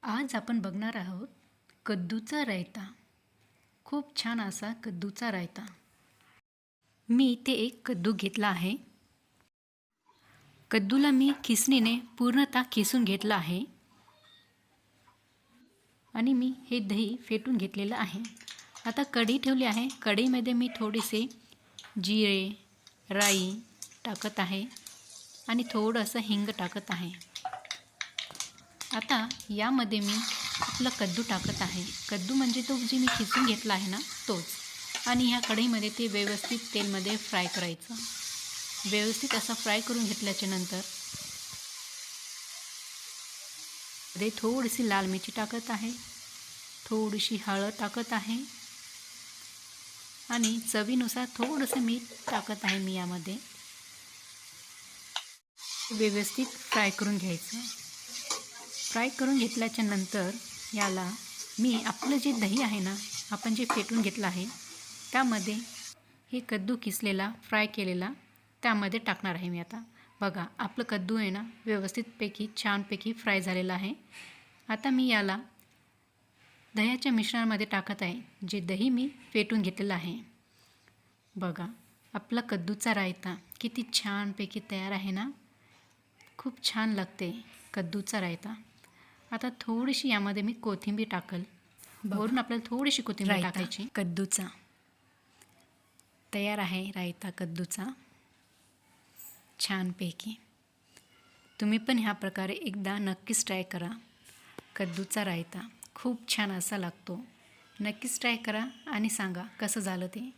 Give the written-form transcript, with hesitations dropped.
आज आपण बघणार आहोत कद्दूचा रायता. खूप छान असा कद्दूचा रायता. मी इथे एक कद्दू घेतला आहे. कद्दूला मी खिसणीने पूर्णतः खिसून घेतला आहे आणि मी हे दही फेटून घेतलेलं आहे. आता कढई ठेवली आहे. कढईमध्ये मी थोडेसे जिरे, राई टाकत आहे आणि थोडंसं हिंग टाकत आहे. आता यामध्ये मी आपला कद्दू टाकत आहे. कद्दू म्हणजे तो जे मी खिसून घेतला आहे ना तोच. आणि ह्या कढईमध्ये ते व्यवस्थित तेलमध्ये फ्राय करायचं. व्यवस्थित असं फ्राय करून घेतल्याच्या नंतर मध्ये थोडीशी लाल मिरची टाकत आहे, थोडीशी हळद टाकत आहे आणि चवीनुसार थोडंसं मीठ टाकत आहे मी यामध्ये. व्यवस्थित फ्राय करून घ्यायचं. फ्राय करून घेतल्याच्या नंतर याला मी आपलं जे दही आहे ना, आपण जे फेटून घेतलं आहे त्यामध्ये हे कद्दू किसलेला फ्राय केलेला त्यामध्ये टाकणार आहे मी. आता बघा आपलं कद्दू आहे ना व्यवस्थितपैकी छानपैकी फ्राय झालेला आहे. आता मी याला दह्याच्या मिश्रणामध्ये टाकत आहे, जे दही मी फेटून घेतलेलं आहे. बघा आपला कद्दूचा रायता किती छानपैकी तयार आहे ना. खूप छान लागते कद्दूचा रायता. आता थोडीशी यामध्ये मी कोथिंबीर टाकल. वरून आपल्याला थोडीशी कोथिंबीर टाकायची. कद्दूचा तयार आहे रायता कद्दूचा छानपैकी. तुम्ही पण ह्या प्रकारे एकदा नक्कीच ट्राय करा. कद्दूचा रायता खूप छान असा लागतो. नक्कीच ट्राय करा आणि सांगा कसं झालं ते.